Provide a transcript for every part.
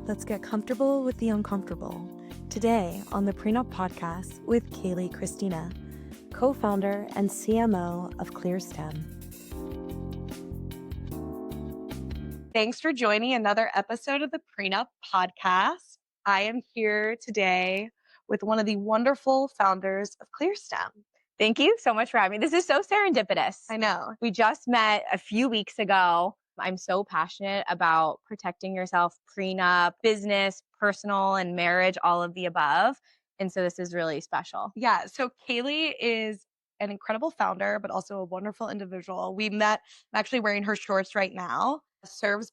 let's get comfortable with the uncomfortable. Today on the Prenup Podcast with Kayleigh Christina, co-founder and CMO of Clearstem. Thanks for joining another episode of the Prenup Podcast. I am here today with one of the wonderful founders of Clearstem. Thank you so much for having me. This is so serendipitous. I know. We just met a few weeks ago. I'm so passionate about protecting yourself, prenup, business, personal, and marriage, all of the above. And so this is really special. Yeah. So Kayleigh is an incredible founder, but also a wonderful individual. We met, I'm actually wearing her shorts right now.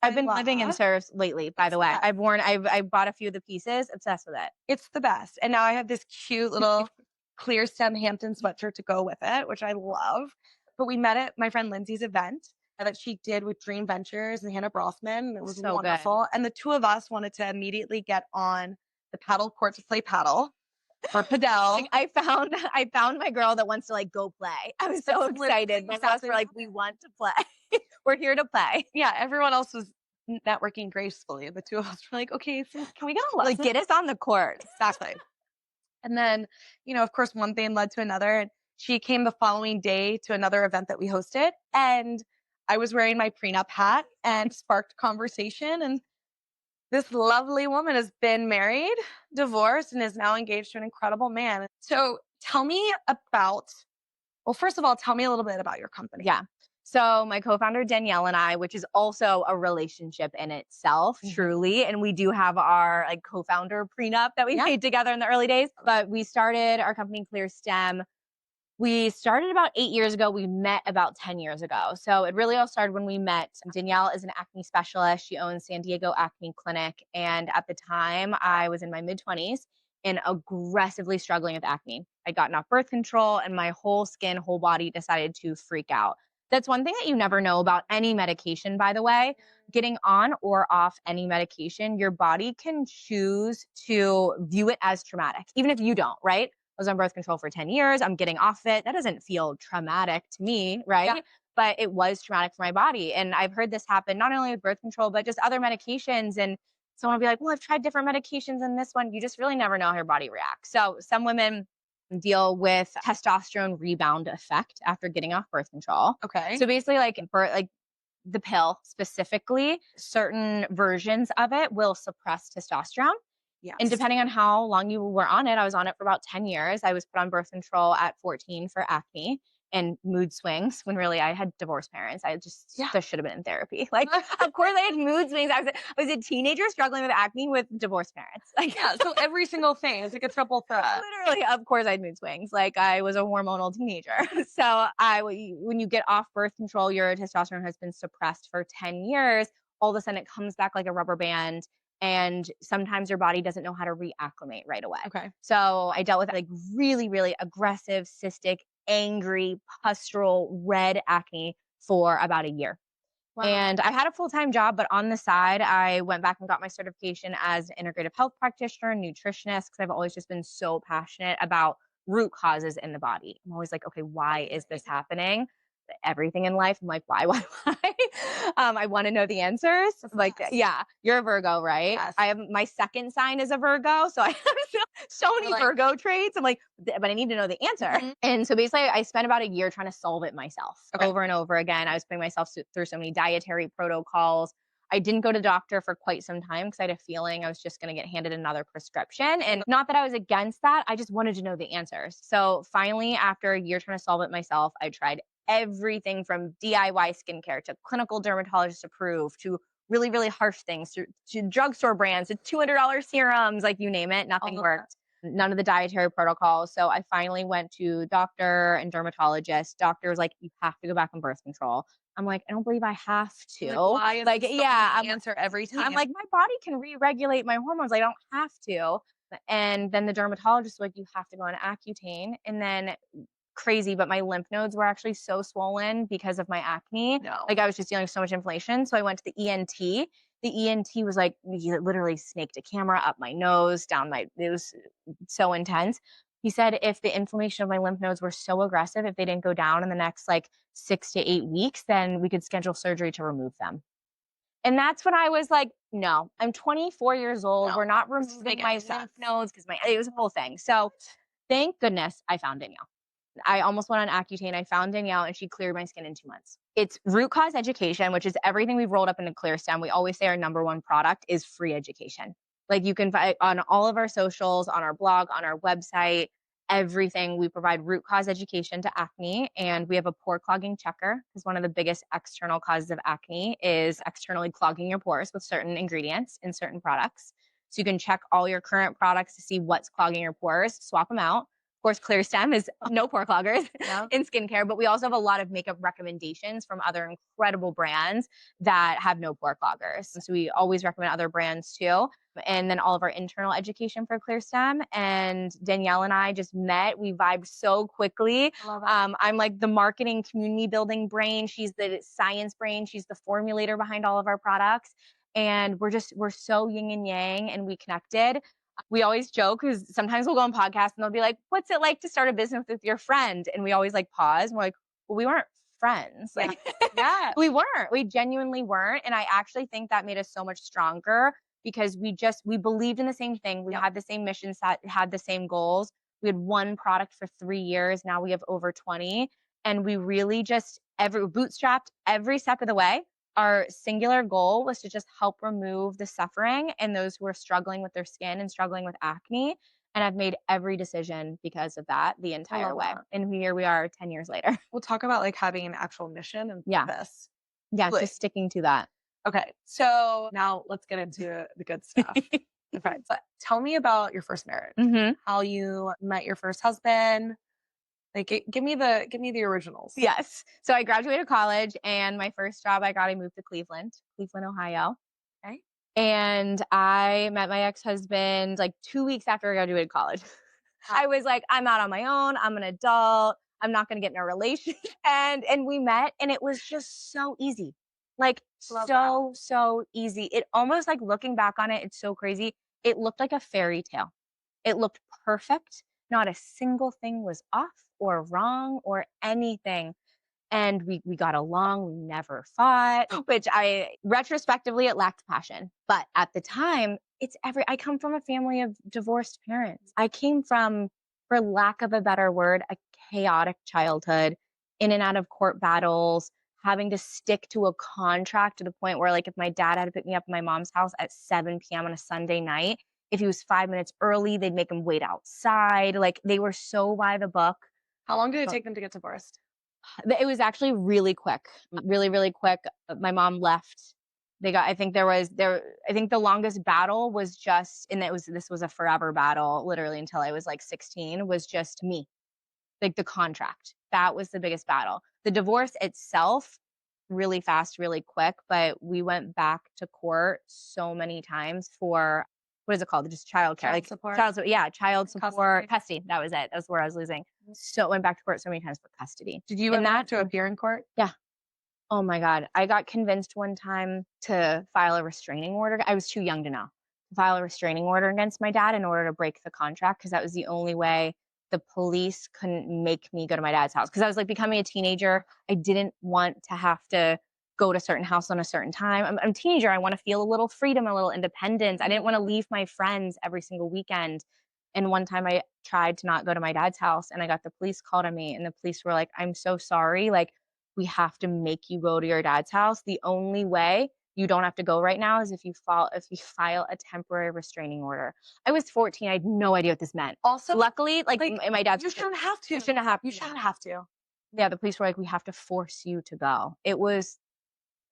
I've been living in serves lately, by the way. I bought a few of the pieces, obsessed with it. It's the best. And now I have this cute little Clearstem Hampton sweatshirt to go with it, which I love. But we met at my friend Lindsay's event that she did with Dream Ventures and Hannah Brothman. It was So wonderful. And the two of us wanted to immediately get on the paddle court to play paddle or padel. Like, I found my girl that wants to like go play. I was so excited. My thoughts were like, we want to play. We're here to play. Yeah, everyone else was networking gracefully. The two of us were like, okay, so can we get a lesson? Like, get us on the court. Exactly. And then, of course, one thing led to another. And she came the following day to another event that we hosted. And I was wearing my prenup hat and sparked conversation. And this lovely woman has been married, divorced, and is now engaged to an incredible man. So tell me first of all, tell me a little bit about your company. Yeah. So my co-founder Danielle and I, which is also a relationship in itself, truly. And we do have our like co-founder prenup that we made together in the early days. But we started our company Clearstem. We started about 8 years ago. We met about 10 years ago. So it really all started when we met. Danielle is an acne specialist. She owns San Diego Acne Clinic. And at the time, I was in my mid-20s and aggressively struggling with acne. I'd gotten off birth control and my whole skin, whole body decided to freak out. That's one thing that you never know about any medication, by the way. Getting on or off any medication, your body can choose to view it as traumatic, even if you don't, right? I was on birth control for 10 years. I'm getting off it. That doesn't feel traumatic to me, right? Yeah. But it was traumatic for my body. And I've heard this happen not only with birth control, but just other medications. And someone will be like, well, I've tried different medications and this one, you just really never know how your body reacts. So some women deal with testosterone rebound effect after getting off birth control. Okay. So basically like the pill specifically, certain versions of it will suppress testosterone. Yes. And depending on how long you were on it, I was on it for about 10 years. I was put on birth control at 14 for acne and mood swings when really I had divorced parents. I just should have been in therapy. Like, of course I had mood swings. I was a teenager struggling with acne with divorced parents. Like, so every single thing is like a triple threat. Literally, of course I had mood swings. Like I was a hormonal teenager. So when you get off birth control, your testosterone has been suppressed for 10 years. All of a sudden it comes back like a rubber band. And sometimes your body doesn't know how to reacclimate right away. Okay. So I dealt with like really, really aggressive, cystic, angry, pustule, red acne for about a year. Wow. And I had a full-time job, but on the side, I went back and got my certification as an integrative health practitioner, nutritionist, because I've always just been so passionate about root causes in the body. I'm always like, okay, why is this happening? Everything in life. I'm like, why? I want to know the answers. Like, yeah, you're a Virgo, right? Yes. I have my second sign is a Virgo. So I have so many Virgo traits. I'm like, but I need to know the answer. Mm-hmm. And so basically I spent about a year trying to solve it myself over and over again. I was putting myself through so many dietary protocols. I didn't go to the doctor for quite some time because I had a feeling I was just going to get handed another prescription. And not that I was against that. I just wanted to know the answers. So finally, after a year trying to solve it myself, I tried everything from DIY skincare to clinical dermatologist approved to really, really harsh things to drugstore brands to $200 serums, like you name it. Nothing worked. None of the dietary protocols. So I finally went to doctor and dermatologist. Doctor was like, you have to go back on birth control. I'm like, I don't believe I have to. Why is I'm answer every time. I'm like, my body can re-regulate my hormones. I don't have to. And then the dermatologist was like, you have to go on Accutane. And then crazy, but my lymph nodes were actually so swollen because of my acne. No. Like I was just dealing with so much inflammation. So I went to the ENT. The ENT was like, he literally snaked a camera up my nose, it was so intense. He said if the inflammation of my lymph nodes were so aggressive, if they didn't go down in the next like 6 to 8 weeks, then we could schedule surgery to remove them. And that's when I was like, no, I'm 24 years old. No, We're not this doesn't removing make my any lymph sense. nodes because it was a whole thing. So thank goodness I found Danielle. I almost went on Accutane. I found Danielle and she cleared my skin in 2 months. It's root cause education, which is everything we've rolled up into Clearstem. We always say our number one product is free education. Like you can find on all of our socials, on our blog, on our website, everything. We provide root cause education to acne, and we have a pore clogging checker because one of the biggest external causes of acne is externally clogging your pores with certain ingredients in certain products. So you can check all your current products to see what's clogging your pores, swap them out. Of course, Clearstem is no pore cloggers in skincare, but we also have a lot of makeup recommendations from other incredible brands that have no pore cloggers. So we always recommend other brands too. And then all of our internal education for Clearstem. And Danielle and I just met. We vibed so quickly. I'm like the marketing community building brain. She's the science brain. She's the formulator behind all of our products. And we're so yin and yang, and we connected. We always joke because sometimes we'll go on podcasts and they'll be like, what's it like to start a business with your friend? And we always like pause. And we're like, well, we weren't friends. Like, Yeah. we weren't. We genuinely weren't. And I actually think that made us so much stronger because we believed in the same thing. We had the same missions, had the same goals. We had one product for 3 years. Now we have over 20. And we really just bootstrapped every step of the way. Our singular goal was to just help remove the suffering and those who are struggling with their skin and struggling with acne. And I've made every decision because of that the entire way. That. And here we are 10 years later. We'll talk about like having an actual mission and purpose. Yeah, just sticking to that. Okay, so now let's get into the good stuff. Okay, so tell me about your first marriage. How you met your first husband. Like, give me the originals. Yes. So I graduated college, and my first job I moved to Cleveland, Ohio. Okay. And I met my ex-husband like 2 weeks after I graduated college. I was like, I'm out on my own. I'm an adult. I'm not going to get in a relationship. And we met, and it was just so easy. Like so easy. It almost, like, looking back on it, it's so crazy. It looked like a fairy tale. It looked perfect. Not a single thing was off or wrong or anything. And we got along. We never fought, which retrospectively, it lacked passion. But at the time, I come from a family of divorced parents. I came from, for lack of a better word, a chaotic childhood, in and out of court battles, having to stick to a contract to the point where, like, if my dad had to pick me up at my mom's house at 7 p.m. on a Sunday night, if he was 5 minutes early, they'd make him wait outside. Like, they were so by the book. How long did it take them to get divorced? It was actually really quick, really, really quick. My mom left. I think the longest battle was just, and this was a forever battle, literally until I was like 16, was just me. Like, the contract. That was the biggest battle. The divorce itself, really fast, really quick, but we went back to court so many times for, what is it called? Just childcare. Child support. Child support, custody. That was it. That's where I was losing. So went back to court so many times for custody. Did you ever have to appear in court? Yeah. Oh my God. I got convinced one time to file a restraining order. I was too young to know. File a restraining order against my dad in order to break the contract, because that was the only way the police couldn't make me go to my dad's house. Because I was, like, becoming a teenager. I didn't want to have to go to a certain house on a certain time. I'm a teenager. I want to feel a little freedom, a little independence. I didn't want to leave my friends every single weekend. And one time I tried to not go to my dad's house, and I got the police called on me, and the police were like, I'm so sorry. Like, we have to make you go to your dad's house. The only way you don't have to go right now is if you file a temporary restraining order. I was 14. I had no idea what this meant. Also, luckily, like my dad's. You shouldn't have to. You shouldn't have. You shouldn't have to. Yeah, the police were like, we have to force you to go. It was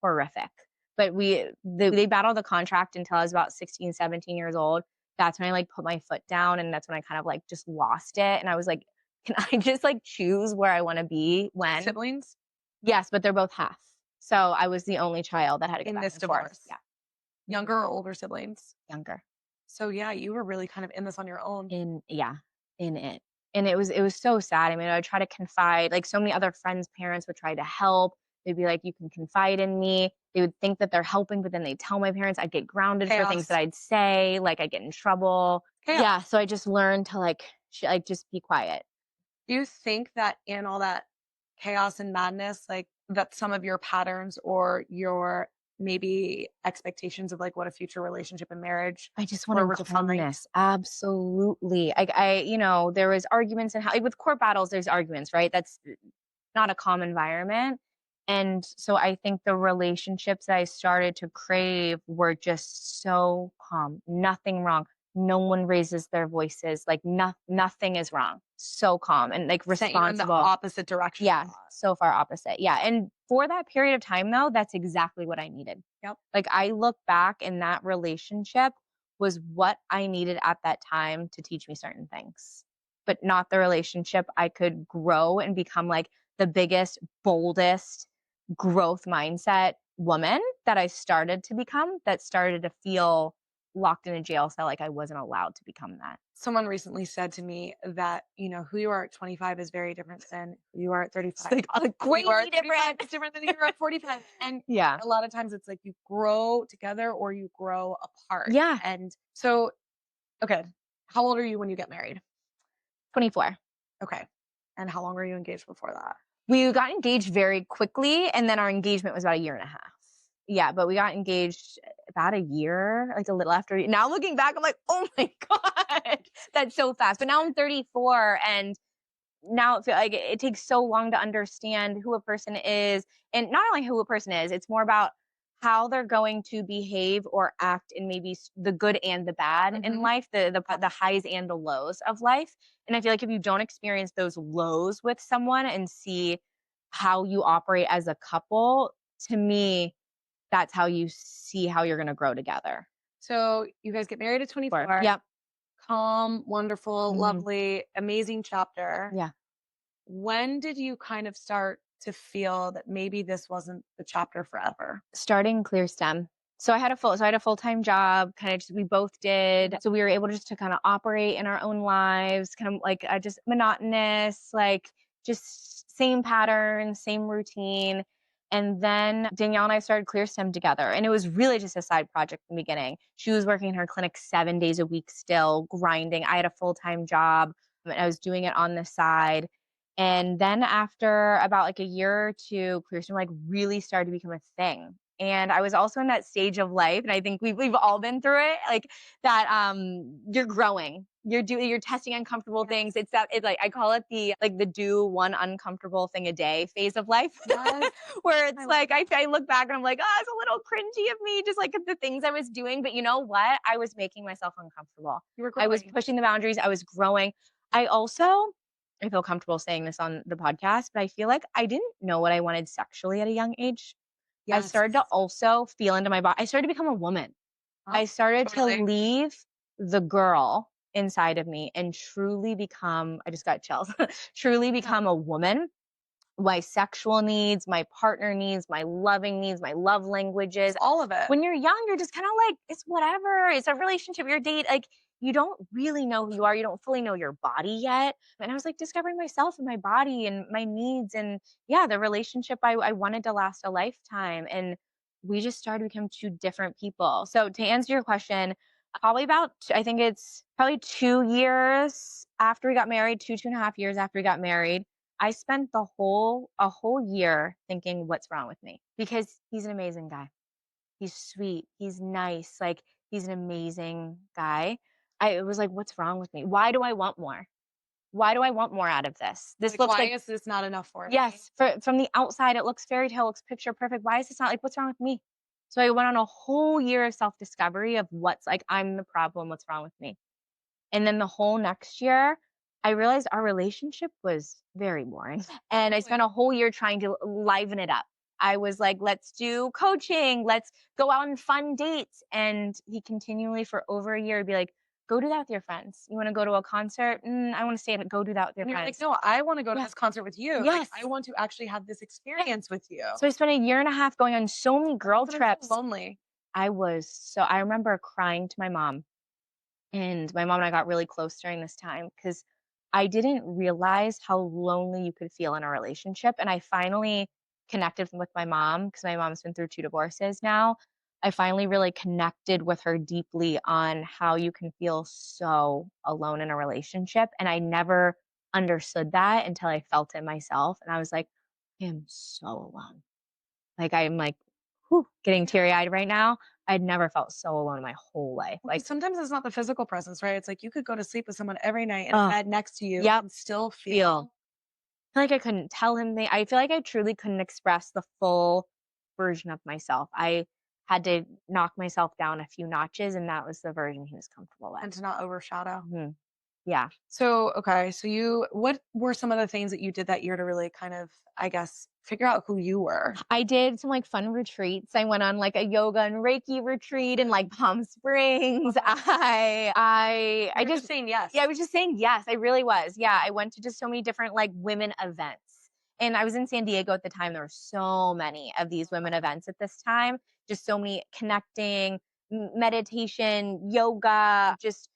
horrific. But they battled the contract until I was about 16, 17 years old. That's when I, like, put my foot down, and that's when I kind of, like, just lost it. And I was like, can I just, like, choose where I want to be when? Siblings? Yes, but they're both half. So I was the only child that had to go in back this and forth. divorce. Yeah. Younger or older siblings? Younger. So yeah, you were really kind of in this on your own. In it. And it was so sad. I mean, I would try to confide, like, so many other friends' parents would try to help. They'd be like, you can confide in me. They would think that they're helping, but then they'd tell my parents. I'd get grounded for things that I'd say, like, I'd get in trouble. Chaos. Yeah, so I just learned to, like, just be quiet. Do you think that in all that chaos and madness, like, that some of your patterns or your maybe expectations of like what a future relationship and marriage I just were wanted defined? calmness. Absolutely. There was arguments and how like, with court battles, there's arguments, right? That's not a calm environment. And so I think the relationships that I started to crave were just so calm. Nothing wrong. No one raises their voices. Like nothing is wrong. So calm and like Sent you in the responsible. opposite direction a Yeah, lot. so far opposite. Yeah, and for that period of time though, that's exactly what I needed. Yep. Like I look back and that relationship was what I needed at that time to teach me certain things. But not the relationship I could grow and become like the biggest, boldest growth mindset woman that I started to become that started to feel locked in a jail cell like I wasn't allowed to become that. Someone recently said to me that, who you are at 25 is very different than who you are at It's 35. like Who you are crazy at 35 different. is different than who you are at 45. And Yeah. a lot of times it's like you grow together or you grow apart. Yeah. And so, okay, how old are you when you get married? 24. Okay. And how long were you engaged before that? We got engaged very quickly, and then our engagement was about a year and a half. Yeah, but we got engaged about a year, like a little after. Now looking back, I'm like, oh my God, that's so fast. But now I'm 34, and now it feel like it takes so long to understand who a person is, and not only who a person is, it's more about how they're going to behave or act in maybe the good and the bad in life, the highs and the lows of life. And I feel like if you don't experience those lows with someone and see how you operate as a couple, to me, that's how you see how you're going to grow together. So you guys get married at 24. Yep. Calm, wonderful, Hmm. lovely, amazing chapter. Yeah. When did you kind of start to feel that maybe this wasn't the chapter forever? Starting Clearstem. So I had a full-time job, kind of just we both did. So we were able just to kind of operate in our own lives, kind of like just monotonous, like just same pattern, same routine. And then Danielle and I started Clearstem together. And it was really just a side project in the beginning. She was working in her clinic 7 days a week still, grinding. I had a full-time job and I was doing it on the side. And then after about like a year or two, Clearstem like really started to become a thing. And I was also in that stage of life, and I think we've all been through it, like that you're growing. You're testing uncomfortable things. It's like I call it the do one uncomfortable thing a day phase of life. Yes. Where it's like I look back and I'm like, oh, it's a little cringy of me, just like the things I was doing. But you know what? I was making myself uncomfortable. You were I was growing. pushing the boundaries. I was growing. I also I feel comfortable saying this on the podcast, but I feel like I didn't know what I wanted sexually at a young age. I Yes. started to also feel into my body. I started to become a woman. Oh, I started to totally. leave the girl inside of me and truly become, I just got chills, truly Yeah. become a woman. My sexual needs, my partner needs, my loving needs, my love languages. All of it. When you're young, you're just kind of like, it's whatever. It's a relationship, your date. Like, you don't really know who you are. You don't fully know your body yet. And I was like discovering myself and my body and my needs. And yeah, the relationship I wanted to last a lifetime. And we just started to become two different people. So to answer your question, probably about, I think it's probably 2 years after we got married, 2.5 years after we got married, I spent a whole year thinking, what's wrong with me? Because he's an amazing guy. He's sweet. He's nice. Like he's an amazing guy. I was like, what's wrong with me? Why do I want more? Why do I want more out of this? This Like, looks why like is this not enough for me? yes, from the outside it looks fairy tale, looks picture perfect. Why is this not like what's wrong with me? So I went on a whole year of self-discovery of what's like I'm the problem, what's wrong with me. And then the whole next year, I realized our relationship was very boring. And I spent a whole year trying to liven it up. I was like, let's do coaching, let's go out on fun dates. And he continually, for over a year, would be like, go do that with your friends. You want to go to a concert? I want to stay at go do that with your And you're like, friends. no, I want to go to Yes. this concert with you. Like, Yes. I want to actually have this experience with you. So I spent a year and a half going on so many girl But I'm trips. so lonely. I remember crying to my mom. And my mom and I got really close during this time because I didn't realize how lonely you could feel in a relationship. And I finally connected with my mom because my mom's been through 2 divorces now. I finally really connected with her deeply on how you can feel so alone in a relationship. And I never understood that until I felt it myself. And I was like, I am so alone. Like, I'm like, getting teary-eyed right now. I'd never felt so alone in my whole life. Well, 'cause Like, sometimes it's not the physical presence, right? It's like you could go to sleep with someone every night in a oh, bed next to you yep, and still feel. feel Feel like I couldn't tell him I feel like I truly couldn't express the full version of myself. I had to knock myself down a few notches, and that was the version he was comfortable with. and to not overshadow. Mhm. Yeah. So, okay, so what were some of the things that you did that year to really kind of, I guess, figure out who you were? I did some, like, fun retreats. I went on, like, a yoga and Reiki retreat in, like, Palm Springs. I You were just just saying yes. yeah, I was just saying yes, I really was. Yeah, I went to just so many different, like, women events. And I was in San Diego at the time. There were so many of these women events at this time, just so many connecting, meditation, yoga, just,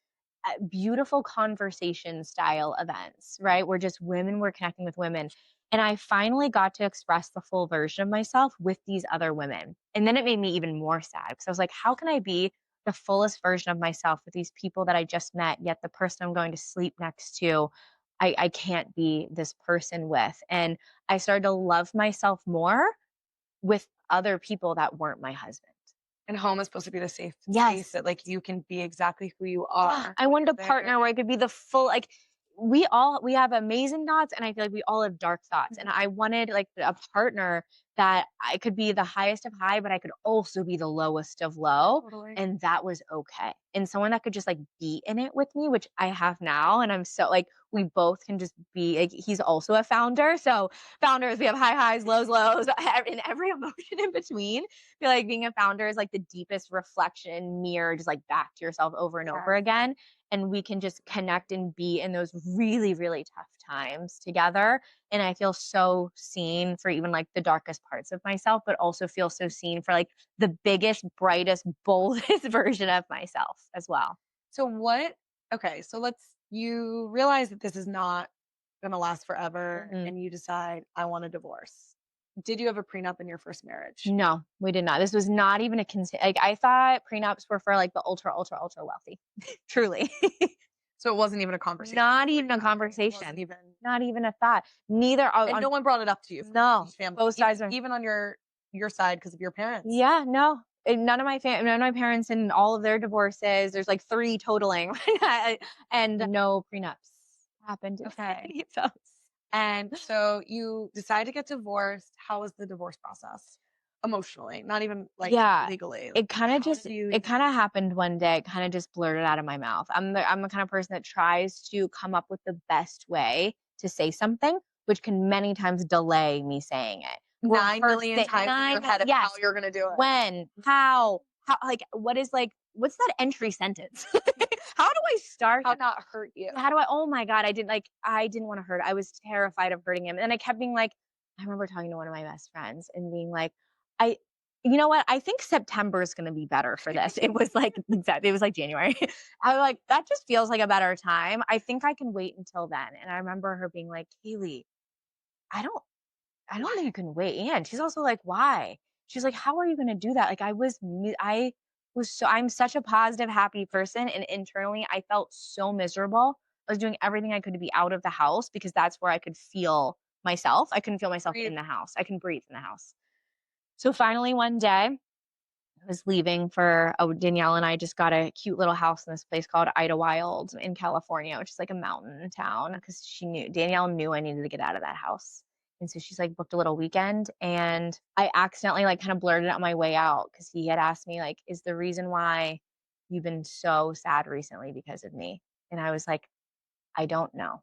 beautiful conversation style events, right? Where just women were connecting with women. And I finally got to express the full version of myself with these other women. And then it made me even more sad because I was like, how can I be the fullest version of myself with these people that I just met, yet the person I'm going to sleep next to, I can't be this person with. And I started to love myself more with other people that weren't my husband. And home is supposed to be the safe space Yes. that like you can be exactly who you Yeah, are I when wanted you're a there. partner where I could be the full like we have amazing thoughts and I feel like we all have dark thoughts. And I wanted like a partner that I could be the highest of high, but I could also be the lowest of low. Totally. And that was okay. And someone that could just like be in it with me, which I have now. And I'm so like we both can just be like he's also a founder. So founders, we have high highs, lows, lows, and every emotion in between. I feel like being a founder is like the deepest reflection mirror, just like back to yourself over and over Yes. again. And we can just connect and be in those really, really tough times together. And I feel so seen for even like the darkest parts of myself, but also feel so seen for like the biggest, brightest, boldest version of myself as well. So what okay, so you realize that this is not gonna last forever Mm-mm. and you decide I want a divorce. Did you have a prenup in your first marriage? No, we did not. This was not even a like I thought prenups were for like the ultra, ultra, ultra wealthy. Truly. So it wasn't even a conversation. Not even a It wasn't conversation. even Not even a thought. Neither and no one brought it up to you from no, your family, both sides are even on your side because of your parents. yeah, no. And none of my parents and all of their divorces, there's like 3 totaling, and no prenups happened in Okay. any of those. And so you decide to get divorced. How was the divorce process? Emotionally, not even like Yeah, legally. Like, it kinda how just did you it even kinda happened one day, it kinda just blurted out of my mouth. I'm the kind of person that tries to come up with the best way to say something, which can many times delay me saying it. Or 9,000,000 times in your head of how yes, you're gonna do it? when, how like, what's that entry sentence? How do I start How that? not hurt you? How do I oh my god, I didn't wanna hurt I was terrified of hurting him, and I kept being like I remember talking to one of my best friends and being like, "I you know what? I think September is gonna be better for this." It was like exactly, it was like January. I was like, "That just feels like a better time. I think I can wait until then." And I remember her being like, "Kayleigh, I don't I don't think you can wait." And she's also like, "Why?" She's like, "How are you gonna do that?" Like I was so I'm such a positive, happy person, and internally I felt so miserable. I was doing everything I could to be out of the house because that's where I could feel myself. I couldn't feel myself Breathe. in the house. I can breathe in the house. So finally one day I was leaving for Danielle and I just got a cute little house in this place called Idlewild in California, which is like a mountain town because Danielle knew I needed to get out of that house. And so she's like booked a little weekend and I accidentally like kind of blurted it on my way out because he had asked me like, is the reason why you've been so sad recently because of me? And I was like, I don't know.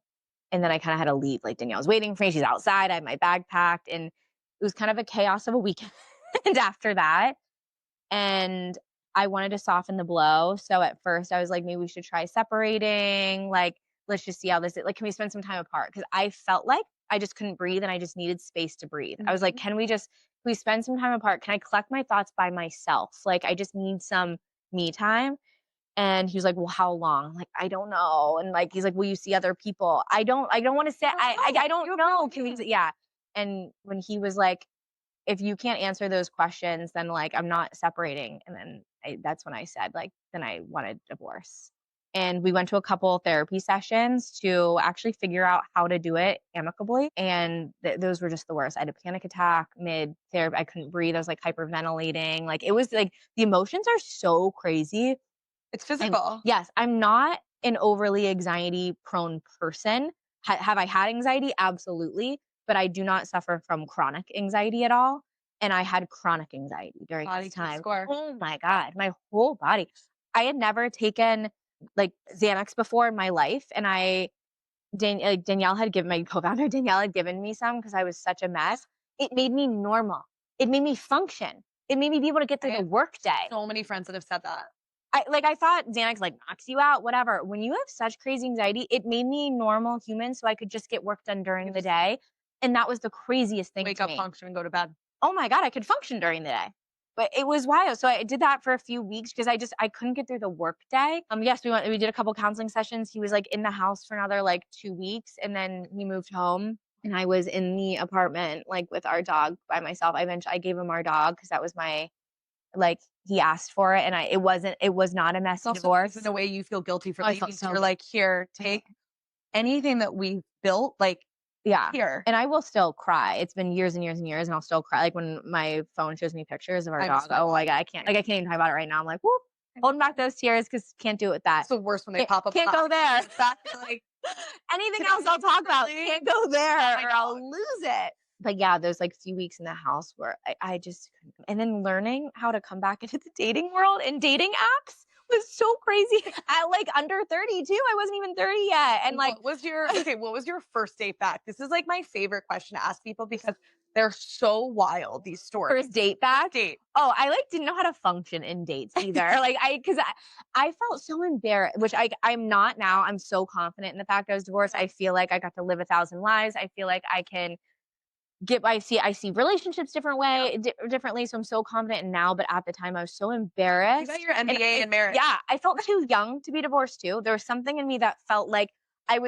And then I kind of had to leave. Like Danielle was waiting for me. She's outside. I had my bag packed and it was kind of a chaos of a weekend after that. And I wanted to soften the blow. So at first I was like, maybe we should try separating. Like, let's just see how this is. Like, can we spend some time apart? Because I felt like I just couldn't breathe and I just needed space to breathe. I was like, Mhm. can we spend some time apart? Can I collect my thoughts by myself? Like, I just need some me time. And he was like, well, how long? I'm like, I don't know. And like, he's like, will you see other people? I don't want to say, I You don't have no know. Can we, idea. yeah. And when he was like, if you can't answer those questions, then like I'm not separating. And then that's when I said like, then I want a divorce. And we went to a couple therapy sessions to actually figure out how to do it amicably. And those were just the worst. I had a panic attack mid therapy. I couldn't breathe. I was like hyperventilating. Like it was like the emotions are so crazy. It's physical. Yes, I'm not an overly anxiety prone person. Have I had anxiety? Absolutely. But I do not suffer from chronic anxiety at all. And I had chronic anxiety during Body this keeps time. score. Oh my God, my whole body. I had never taken like Xanax before in my life. And Danielle had given my co-founder, Danielle had given me some because I was such a mess. It made me normal. It made me function. It made me be able to get through the work day. So many friends that have said that. I thought Xanax like knocks you out, whatever. When you have such crazy anxiety, it made me normal human so I could just get work done during the day. And that was the craziest thing Wake to up, me. function, and go to bed. Oh my God, I could function during the day. But it was wild. So I did that for a few weeks because I couldn't get through the work day. Yes, we did a couple counseling sessions. He was like in the house for another like 2 weeks and then he moved home. And I was in the apartment like with our dog by myself. I gave him our dog because that was my like he asked for it and it was not a messy divorce. In a way you feel guilty for I leaving. felt So so you're like, here, take anything that we built, like here. And I will still cry. It's been years and years and years and I'll still cry. Like when my phone shows me pictures of our dog. Oh my God, I can't even talk about it right now. I'm like, whoop, holding back those tears because can't do it with that. It's the worst when they pop up. Can't go there. Like anything else I'll talk about. Can't go there or I'll lose it. But yeah, there's like a few weeks in the house where I just couldn't. And then learning how to come back into the dating world and dating apps was so crazy. At like under 30 too. I wasn't even 30 yet. And like, what was your first date back? This is like my favorite question to ask people because they're so wild, these stories. First date back? Date. Oh, I like didn't know how to function in dates either. like because I felt so embarrassed, which I'm not now. I'm so confident in the fact I was divorced. I feel like I got to live 1,000 lives. I feel like I can I see relationships differently. So I'm so confident now, but at the time I was so embarrassed. You got your MBA in marriage. Yeah. I felt too young to be divorced too. There was something in me that felt like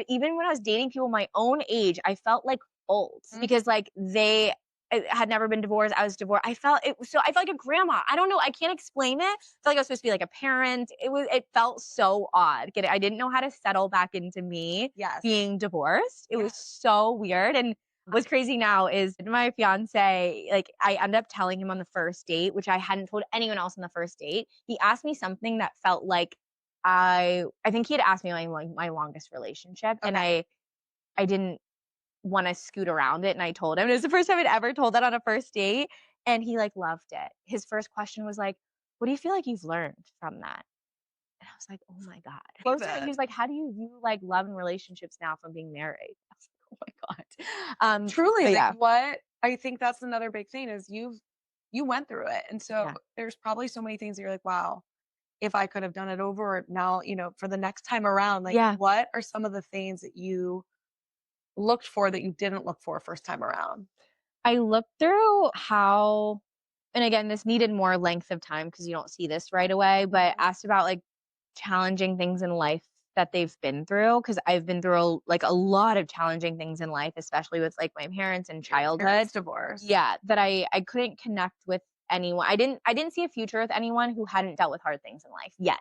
even when I was dating people my own age, I felt like old because like they had never been divorced. I was divorced. I felt like a grandma. I don't know. I can't explain it. I felt like I was supposed to be like a parent. It felt so odd. I didn't know how to settle back into me being divorced. It was so weird. And what's crazy now is my fiance, like I ended up telling him on the first date, which I hadn't told anyone else on the first date. He asked me something that felt like I think he had asked me my longest relationship. And I didn't want to scoot around it. And I told him, it was the first time I'd ever told that on a first date. And he like loved it. His first question was like, what do you feel like you've learned from that? And I was like, oh my God. He was like, how do you view like love and relationships now from being married? I was like, oh my God. Truly, like, what I think that's another big thing is you went through it. And so there's probably so many things that you're like, wow, if I could have done it over now, for the next time around, like what are some of the things that you looked for that you didn't look for first time around? I looked through how, and again, this needed more length of time because you don't see this right away, but asked about like challenging things in life that they've been through because I've been through a lot of challenging things in life, especially with like my parents and childhood divorce. Yeah, that I couldn't connect with anyone. I didn't see a future with anyone who hadn't dealt with hard things in life yet.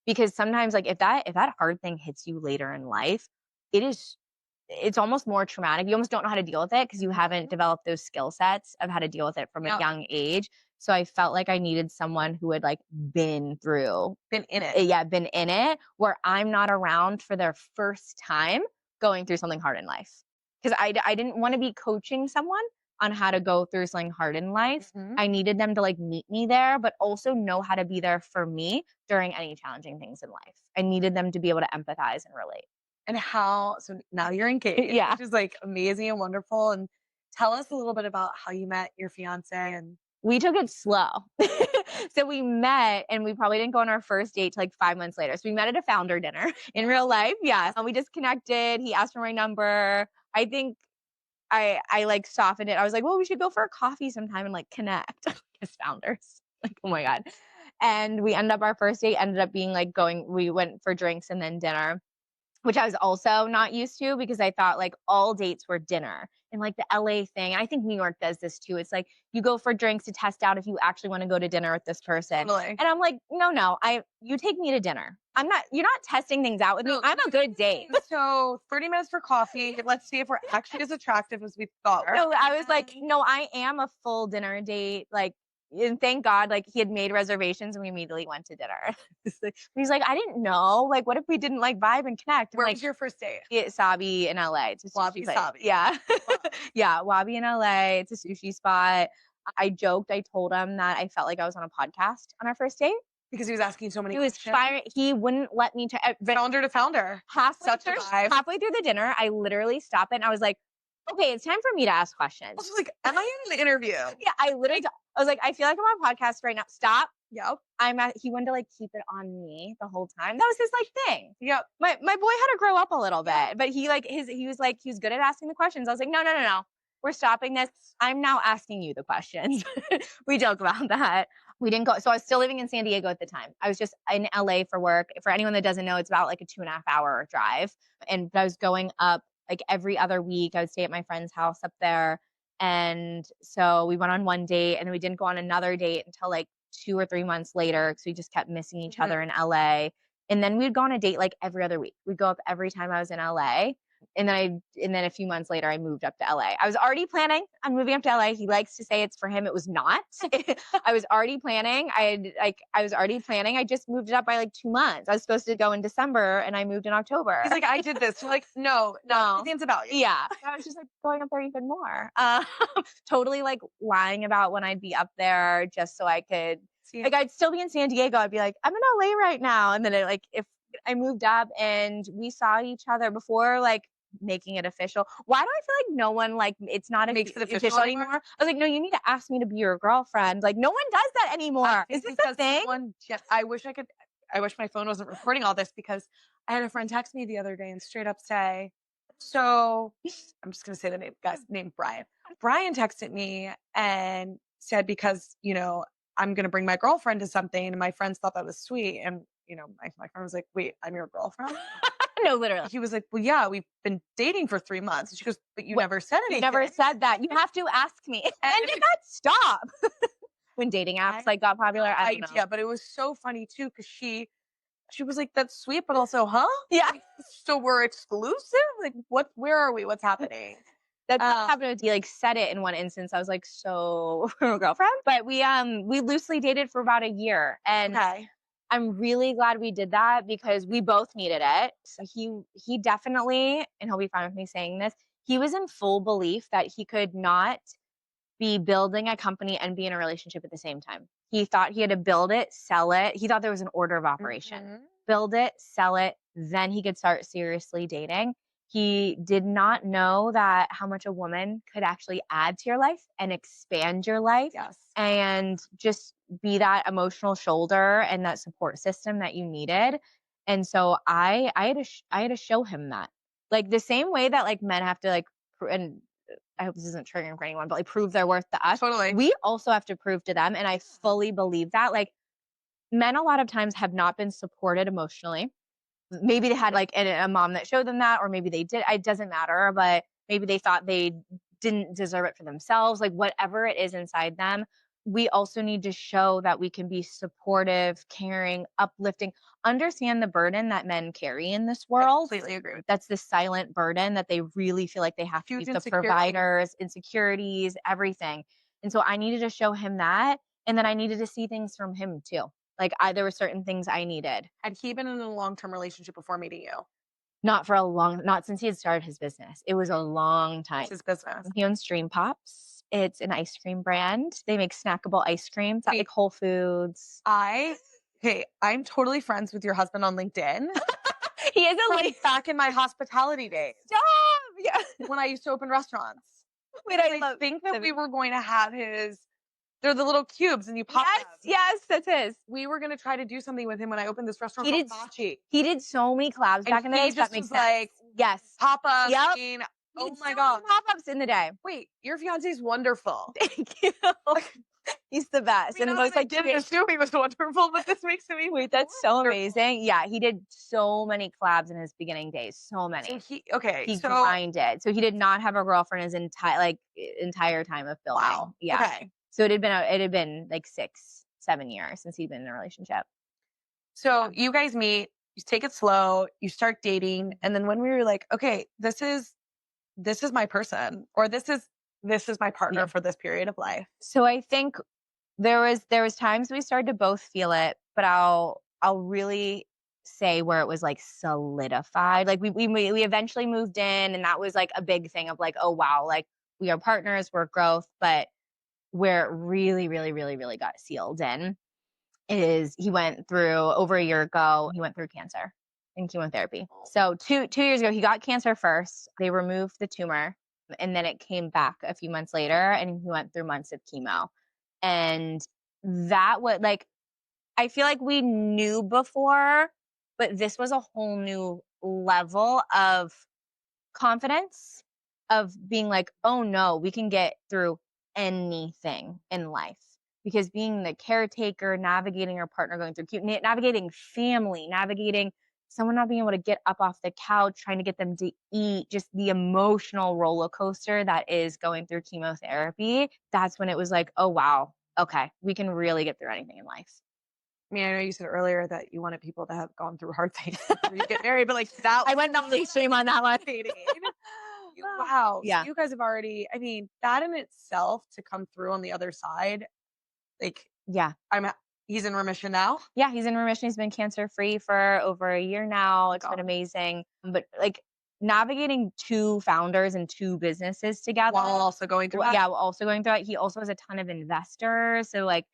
Because sometimes like if that hard thing hits you later in life, it's almost more traumatic. You almost don't know how to deal with it because you haven't developed those skill sets of how to deal with it from a young age. So I felt like I needed someone who had like been in it. Been in it where I'm not around for their first time going through something hard in life. Because I didn't want to be coaching someone on how to go through something hard in life. I needed them to like meet me there, but also know how to be there for me during any challenging things in life. I needed them to be able to empathize and relate. And so now you're engaged, which is like amazing and wonderful. And tell us a little bit about how you met your fiance. And we took it slow. So we met and we probably didn't go on our first date till like 5 months later. So we met at a founder dinner in real life. Yeah. And we just connected. He asked for my number. I think I like softened it. I was like, well, we should go for a coffee sometime and like connect as founders. Like, oh my God. And our first date ended up being like we went for drinks and then dinner. which I was also not used to because I thought like all dates were dinner. And like the LA thing, and I think New York does this too. It's like you go for drinks to test out if you actually want to go to dinner with this person. Totally. And I'm like, no, you take me to dinner. You're not testing things out with me. No, I'm a good date. So 30 minutes for coffee. Let's see if we're actually as attractive as we thought. No, I was like, no, I am a full dinner date. Like, and thank God, like he had made reservations and we immediately went to dinner. He's like, I didn't know. Like, what if we didn't like vibe and connect? Where like, was your first date? Sabi in LA. It's a Wabi sushi place. Sabi. Yeah. Yeah. Wabi in LA. It's a sushi spot. I joked. I told him that I felt like I was on a podcast on our first date. Because he was asking so many He was questions. fire. He wouldn't let me Founder to founder. halfway Such a vibe. through the dinner. I literally stopped it and I was like, okay, it's time for me to ask questions. I was like, am I in an interview? Yeah, I was like, I feel like I'm on a podcast right now. Stop. Yep. He wanted to like keep it on me the whole time. That was his like thing. Yep. My boy had to grow up a little bit, but he was good at asking the questions. I was like, no. We're stopping this. I'm now asking you the questions. We joke about that. We didn't go. So I was still living in San Diego at the time. I was just in LA for work. For anyone that doesn't know, it's about like a 2.5 hour drive. And I was going up like every other week. I would stay at my friend's house up there. And so we went on one date and then we didn't go on another date until like 2 or 3 months later because we just kept missing each other in LA. And then we'd go on a date like every other week. We'd go up every time I was in LA. And then a few months later, I moved up to LA. I was already planning on moving up to LA. He likes to say it's for him. It was not. I was already planning. I just moved it up by like 2 months. I was supposed to go in December and I moved in October. He's like, I did this. You're like, no. It's about you. Yeah. I was just like going up there even more. Totally like lying about when I'd be up there just so I could, like I'd still be in San Diego. I'd be like, I'm in LA right now. And then if I moved up and we saw each other before like making it official. Why do I feel like no one like it's not makes it official anymore? I was like, no, you need to ask me to be your girlfriend. Like no one does that anymore. Is this a thing? I wish my phone wasn't recording all this because I had a friend text me the other day and straight up say, so I'm just gonna say the name, guys, named Brian. Brian texted me and said, because I'm gonna bring my girlfriend to something, and my friends thought that was sweet. And my friend was like, wait, I'm your girlfriend? No, literally. He was like, well, yeah, we've been dating for 3 months. And she goes, but you never said anything. You never said that. You have to ask me. And did not stop. When dating apps like got popular. I don't know. Yeah, but it was so funny too because she was like, that's sweet, but also, huh? Yeah. Like, so we're exclusive? Like, where are we? What's happening? That's what happened with, he like said it in one instance. I was like, so we're a girlfriend? But we loosely dated for about a year. And I'm really glad we did that because we both needed it. So he definitely, and he'll be fine with me saying this, he was in full belief that he could not be building a company and be in a relationship at the same time. He thought he had to build it, sell it. He thought there was an order of operation. Mm-hmm. Build it, sell it, then he could start seriously dating. He did not know that how much a woman could actually add to your life and expand your life. Yes. And just be that emotional shoulder and that support system that you needed. And so I had to show him that, like the same way that like men have to like, and I hope this isn't triggering for anyone, but like prove their worth to us. Totally. We also have to prove to them. And I fully believe that like men a lot of times have not been supported emotionally. Maybe they had like a mom that showed them that, or maybe they did. It doesn't matter, but maybe they thought they didn't deserve it for themselves. Like whatever it is inside them, we also need to show that we can be supportive, caring, uplifting, understand the burden that men carry in this world. I completely agree with that. That's the silent burden that they really feel like they have to be the providers, insecurities, everything. And so I needed to show him that. And then I needed to see things from him too. Like there were certain things I needed. Had he been in a long-term relationship before meeting you? Not since he had started his business. It was a long time. What's his business? He owns Dream Pops. It's an ice cream brand. They make snackable ice cream. It's at like Whole Foods. I'm totally friends with your husband on LinkedIn. He is back in my hospitality days. Stop! Yeah. When I used to open restaurants. Wait, I think that we were going to have they're the little cubes and you pop them. Yes, that's his. We were going to try to do something with him when I opened this restaurant. He did so many collabs back in the day. That makes sense. Like, yes. Pop-ups. Yep. Oh my God. Pop-ups in the day. Wait, your fiance's wonderful. Thank you. He's the best. I mean, And not most that I like didn't assume he was wonderful, but this makes me wait, that's so amazing. Yeah, he did so many collabs in his beginning days. So So many. okay, He so grinded. So he did not have a girlfriend his entire time of filming. wow. Yeah. Okay. So it had been like 6-7 years since he'd been in a relationship. So you guys meet, you take it slow, you start dating, and then when we were like, okay, this is my person, or this is my partner Yeah. for this period of life. So I think there was times we started to both feel it, but I'll really say where it was like solidified. Like we eventually moved in, and that was like a big thing of like, oh wow, like we are partners, we're growth. But where it really, really, really, really got sealed in is he went through over a year ago, he went through cancer and chemotherapy. So 2 years ago, he got cancer first. They removed the tumor, and then it came back a few months later, and he went through months of chemo. And that would like, I feel like we knew before, but this was a whole new level of confidence, of being like, oh no, we can get through anything in life. Because being the caretaker, navigating our partner going through, navigating family, navigating someone not being able to get up off the couch, trying to get them to eat, just the emotional roller coaster that is going through chemotherapy. That's when it was like, oh wow, okay, we can really get through anything in life. I mean, I know you said earlier that you wanted people to have gone through hard things before you get married, but like that I went on the extreme on that one. wow. So Yeah. you guys have already, I mean, that in itself to come through on the other side, like Yeah. he's in remission now. Yeah, he's in remission. He's been cancer free for over a year now. It's been God. amazing. But like navigating two founders and two businesses together While also going through that. yeah, while also going through it. He also has a ton of investors. So like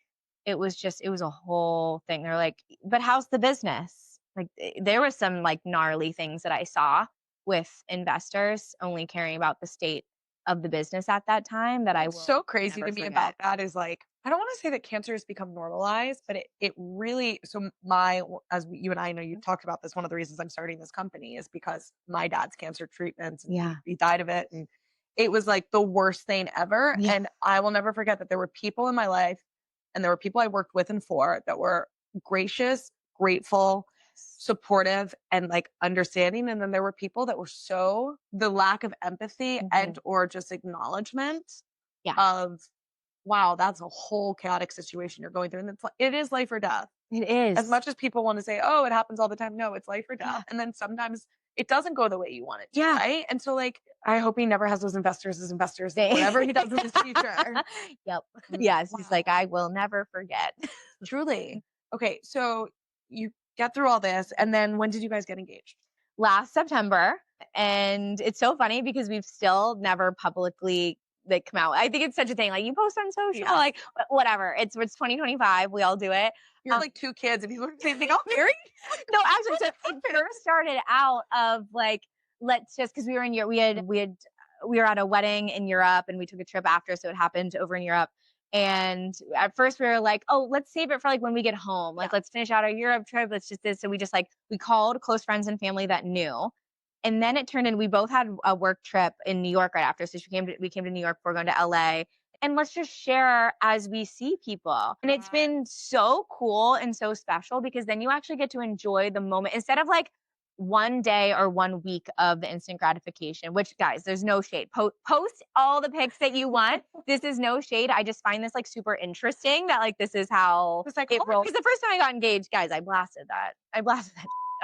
it was a whole thing. They're like, but how's the business? Like there was some like gnarly things that I saw with investors only caring about the state of the business at that time that I will What's so crazy never to me forget. about that is like, I don't want to say that cancer has become normalized, but it really, so my, you and I know you talked about this, one of the reasons I'm starting this company is because my dad's cancer treatments, and Yeah. he died of it. And it was like the worst thing ever. Yeah. And I will never forget that there were people in my life and there were people I worked with and for that were gracious, grateful, supportive, and like understanding. And then there were people that were so the lack of empathy and or just acknowledgement Yeah. of wow, that's a whole chaotic situation you're going through. And it is life or death. It is. As much as people want to say, oh, it happens all the time. No, it's life or death. Yeah. And then sometimes it doesn't go the way you want it to, Yeah. right? And so like, I hope he never has those investors as investors, whatever he does in his future. Yep. Yes. He's like, I will never forget. Truly. Okay. So you get through all this. And then when did you guys get engaged? Last September. And it's so funny because we've still never publicly like come out. I think it's such a thing. Like you post on social, Yeah. like whatever. It's 2025. We all do it. You're like 2 kids and people are saying they got married. No, actually, so it first started out of like, let's just because we were in Europe, we were at a wedding in Europe and we took a trip after, so it happened over in Europe. And at first we were like, oh, let's save it for like when we get home. Like, let's finish out our Europe trip. Let's just this. So we just like we called close friends and family that knew. And then it turned in, we both had a work trip in New York right after. So we came to New York before going to LA. And let's just share as we see people. And it's been so cool and so special because then you actually get to enjoy the moment instead of like one day or 1 week of the instant gratification, which guys, there's no shade. Post all the pics that you want. This is no shade. I just find this like super interesting that like this is how it rolls. Because the first time I got engaged, guys, I blasted that.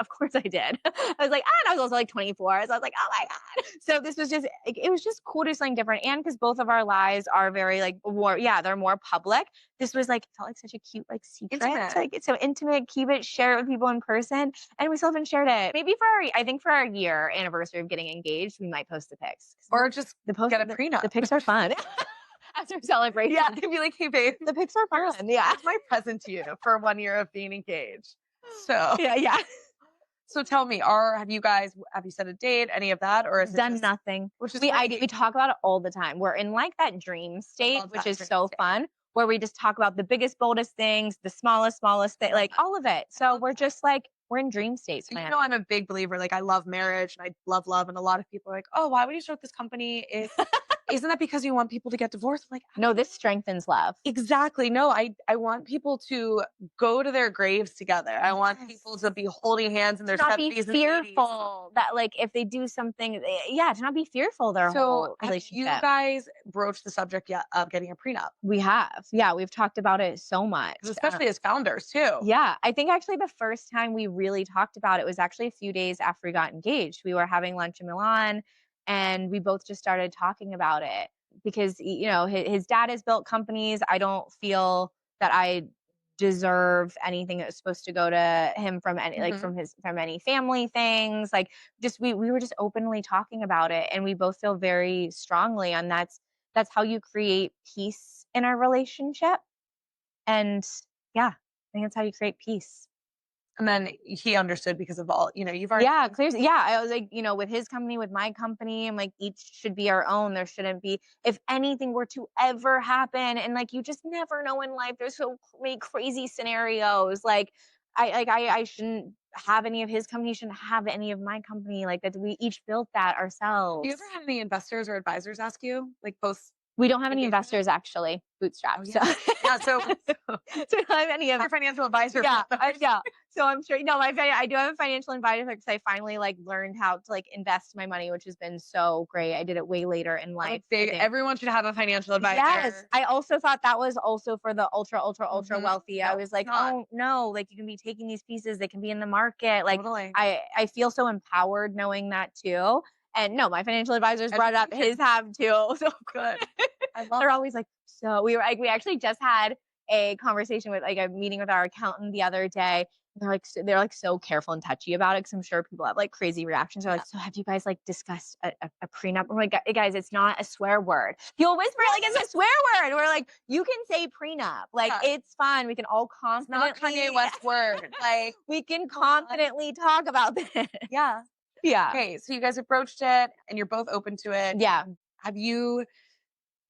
Of course I did. I was like, and I was also like 24. So I was like, oh my God. So this was just, it was just cool to do something different. And because both of our lives are very like more, they're more public. This was like, it felt like such a cute, like secret. Intimate. Like it's so intimate, keep it, share it with people in person. And we still haven't shared it. Maybe I think for our year anniversary of getting engaged, we might post the pics. Or just get a prenup. The pics are fun. As our celebration. Yeah, they'd be like, hey babe, the pics are fun. Yeah. It's my present to you for 1 year of being engaged. So yeah. So tell me, have you set a date, any of that, or is it done nothing? Which is we talk about it all the time. We're in like that dream state, which is so fun, where we just talk about the biggest, boldest things, the smallest thing, like all of it. So we're just like we're in dream state. So, I'm a big believer. Like I love marriage and I love love, and a lot of people are like, oh, why would you start this company if isn't that because you want people to get divorced? I'm like, No, this strengthens love. exactly. No, I want people to go to their graves together. I want people to be holding hands in their To not be 70s and 80s. fearful that like if they do something, yeah, to not be fearful their So, whole have you relationship. guys broached the subject yet of getting a prenup? We have, yeah, we've talked about it so much. 'Cause especially as founders too. Yeah, I think actually the first time we really talked about it was actually a few days after we got engaged. We were having lunch in Milan and we both just started talking about it because you know, his dad has built companies. I don't feel that I deserve anything that was supposed to go to him from any like Mhm. from any family things. Like just we were just openly talking about it and we both feel very strongly on that's how you create peace in our relationship. And yeah, I think that's how you create peace. And then he understood because of all, you've already. Yeah, clears. Yeah, I was like, you know, with his company, with my company, I'm like, each should be our own. There shouldn't be, if anything were to ever happen, and like, you just never know in life. There's so many crazy scenarios. Like, I shouldn't have any of his company. He shouldn't have any of my company. Like that, we each built that Do you ourselves. ever have any investors or advisors ask you, like post We don't have any engagement? investors actually, Oh bootstrapped. So, yeah. Yeah, so so we don't have any of your financial advisor yeah, for others. yeah. So I'm sure, no, I do have a financial advisor because I finally like learned how to like invest my money, which has been so great. I did it way later in I'm a life. I big think. everyone should have a financial advisor. Yes, I also thought that was also for the ultra, ultra, ultra Mhm. wealthy. I No, was it's like, not. oh no, like you can be taking these pieces, they can be in the market. Like Totally. I feel so empowered knowing that too. And no, my financial advisors brought it up. His Education. have too. So Good. I love they're that. always like, so we were like, we actually just had a conversation with like a meeting with our accountant the other day. They're like so careful and touchy about it because I'm sure people have like crazy reactions. They're like, so have you guys like discussed a prenup? I'm like, guys, it's not a swear word. He'll whisper like it's a swear word. We're like, you can say prenup, like Yeah. it's fine. We can all It's not confidently, Kanye West word. Like, we can come on. confidently talk about this. Yeah. Yeah, Okay, so you guys approached it and you're both open to it. yeah. Have you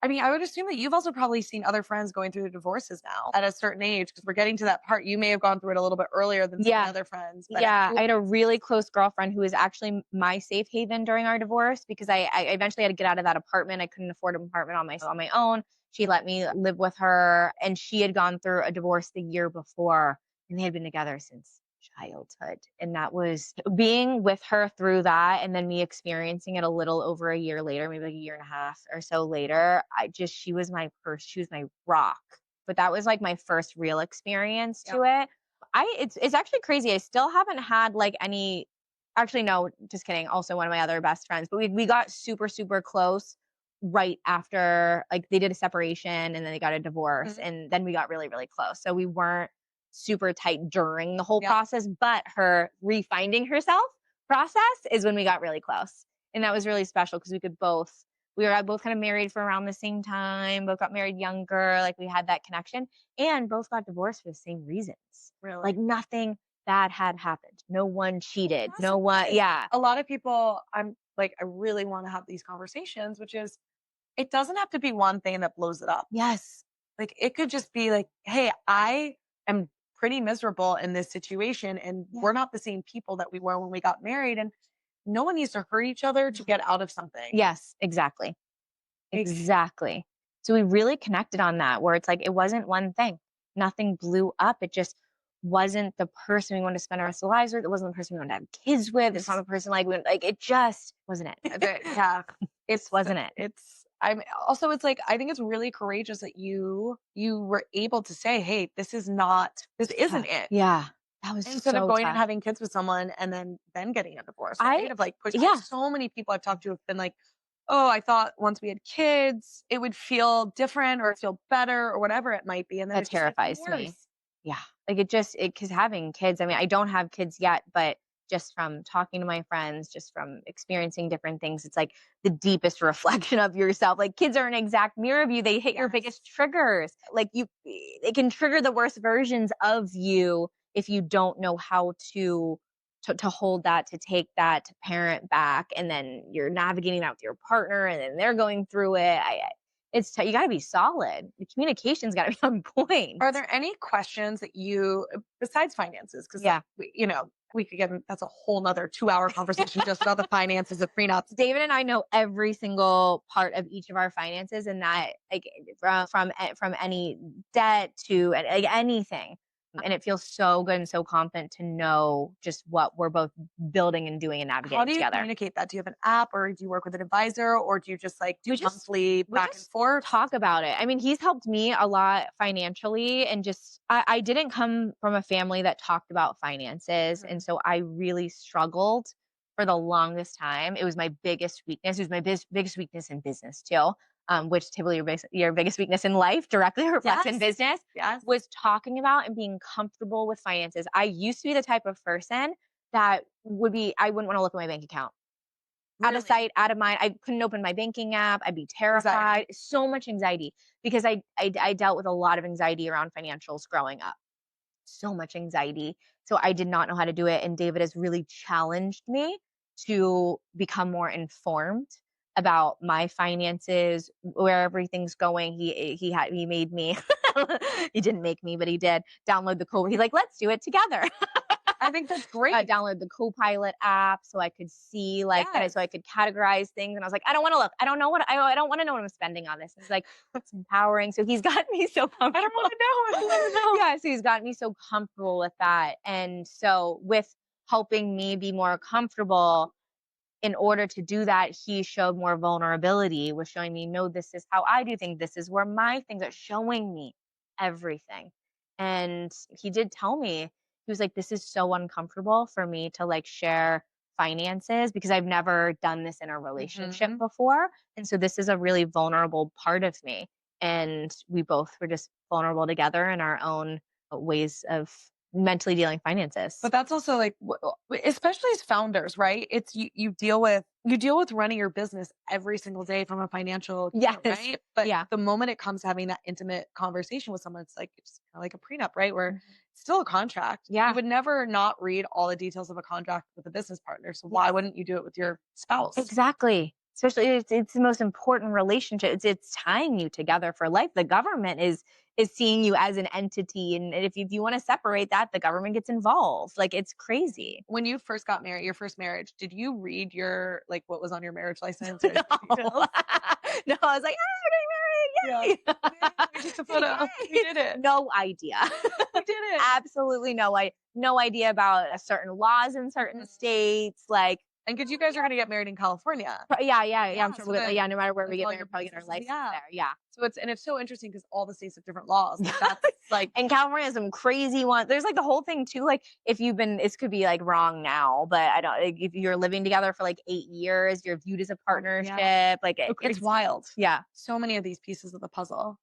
I mean, I would assume that you've also probably seen other friends going through divorces now at a certain age because we're getting to that part. You may have gone through it a little bit earlier than some of Yeah. my other friends. But Yeah, I had a really close girlfriend who was actually my safe haven during our divorce because I eventually had to get out of that apartment. I couldn't afford an apartment on my own. She let me live with her, and she had gone through a divorce the year before, and they had been together since childhood. And that was being with her through that, and then me experiencing it a little over a year later, maybe like a year and a half or so later. She was my she was my rock. But that was like my first real experience yeah. to it. It's actually crazy. I still haven't had like any actually no, just kidding. Also one of my other best friends, but we got super, super close right after like they did a separation and then they got a divorce Mhm. and then we got really, really close. So we weren't super tight during the whole Yeah. process, but her refinding herself process is when we got really close. And that was really special because we were both kind of married for around the same time, both got married younger, like we had that connection and both got divorced for the same reasons. Really. Like nothing bad had happened. No one cheated. That's No one, nice. yeah. A lot of people, I'm like, I really want to have these conversations, which is, it doesn't have to be one thing that blows it up. Yes. Like, it could just be like, hey, I am pretty miserable in this situation, and Yeah. we're not the same people that we were when we got married. And no one needs to hurt each other to get out of something. Yes, exactly. Like, Exactly. So we really connected on that where it's like it wasn't one thing. Nothing blew up. It just wasn't the person we wanted to spend our rest of our lives with. It wasn't the person we wanted to have kids with. It's not the person like it just wasn't it. yeah, It's wasn't it. I'm also, it's like, I think it's really courageous that you were able to say, hey, this isn't it. Yeah. That was Instead of so going and tough. having kids with someone and then getting a divorce, I right? Of like push. yeah. So many people I've talked to have been like, oh, I thought once we had kids, it would feel different or feel better or whatever it might be. And then That it's just like terrifies me. worse. Yeah. Like because having kids, I mean, I don't have kids yet, but just from talking to my friends, just from experiencing different things, it's like the deepest reflection of yourself. Like kids are an exact mirror of you. They hit your Yes. biggest triggers. Like they can trigger the worst versions of you if you don't know how to hold that, to take that, to parent back, and then you're navigating that with your partner, and then they're going through it. You got to be solid. The communication's got to be on point. Are there any questions that you, besides finances? Because Yeah. we could get, that's a whole nother 2-hour conversation just about the finances of prenups. David and I know every single part of each of our finances, and that like from any debt to like anything. And it feels so good and so confident to know just what we're both building and doing and How navigating do you together. communicate that? Do you have an app, or do you work with an advisor, or do you just like do We just- monthly we back and just forth? talk about it. I mean, he's helped me a lot financially, and just I didn't come from a family that talked about finances, and so I really struggled for the longest time. It was my biggest weakness. It was my biggest weakness in business too. Which typically your biggest weakness in life directly reflects in Yes. business. Yes. Was talking about and being comfortable with finances. I used to be the type of person that I wouldn't want to look at my bank account. Out of Really? sight, out of mind. I couldn't open my banking app. I'd be terrified. Anxiety. So much anxiety because I dealt with a lot of anxiety around financials growing up. So much anxiety. So I did not know how to do it. And David has really challenged me to become more informed about my finances, where everything's going. He made me, he didn't make me, but he did download the code. He's like, let's do it together. I think that's great. Download the Copilot app so I could see Yes. so I could categorize things. And I was like, I don't want to look. I don't know I don't want to know what I'm spending on this. He's like, it's empowering. So he's got me so comfortable. I don't want to know. I don't want to know. Yeah. So he's got me so comfortable with that. And so with helping me be more comfortable, in order to do that, he showed more vulnerability, was showing me, no, this is how I do things. This is where my things are, showing me everything. And he did tell me, he was like, this is so uncomfortable for me to like share finances because I've never done this in a relationship before. And so this is a really vulnerable part of me. And we both were just vulnerable together in our own ways of mentally dealing finances. But that's also like, especially as founders, right? It's you deal with running your business every single day from a financial Yes. right? But Yeah. the moment it comes to having that intimate conversation with someone, it's kind of like a prenup, right? Where it's still a contract. Yeah. You would never not read all the details of a contract with a business partner. So why wouldn't you do it with your spouse? Exactly. Especially it's the most important relationship. It's tying you together for life. The government is seeing you as an entity. And if you want to separate that, the government gets involved. Like, it's crazy. When you first got married, your first marriage, did you read your like what was on your marriage license? Or No. details? No, I was like, I'm getting married. Yay. Yeah. Just a photo. You did it. No idea. You did it. Absolutely no idea about certain laws in certain states. Like, And because you guys are going to get married in California. yeah. I'm so sure we'll then no matter where we as get long married, as we'll probably get our businesses- license there. Yeah. So it's so interesting because all the states have different laws. Like that's like And California has some crazy ones. There's like the whole thing too. Like if you've been, this could be like wrong now, but I don't. Like, if you're living together for like 8 years, you're viewed as a partnership. Like it's wild. Yeah. So many of these pieces of the puzzle.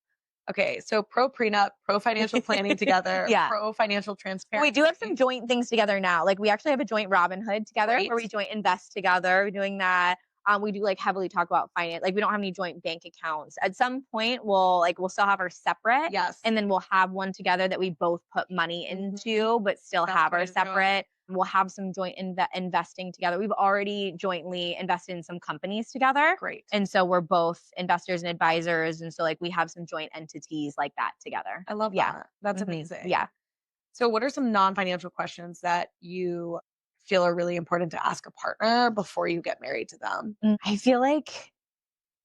Okay, so pro prenup, pro financial planning together, Yeah. pro financial transparency. We do have some joint things together now. Like we actually have a joint Robinhood together Great. where we joint invest together. We're doing that. We do like heavily talk about finance. Like we don't have any joint bank accounts. At some point, we'll still have our separate. Yes. And then we'll have one together that we both put money into, but still That's have the way our to do it. separate. We'll have some joint investing together. We've already jointly invested in some companies together. Great. And so we're both investors and advisors. And so like we have some joint entities like that together. I love that. That's amazing. Yeah. So what are some non-financial questions that you feel are really important to ask a partner before you get married to them? I feel like,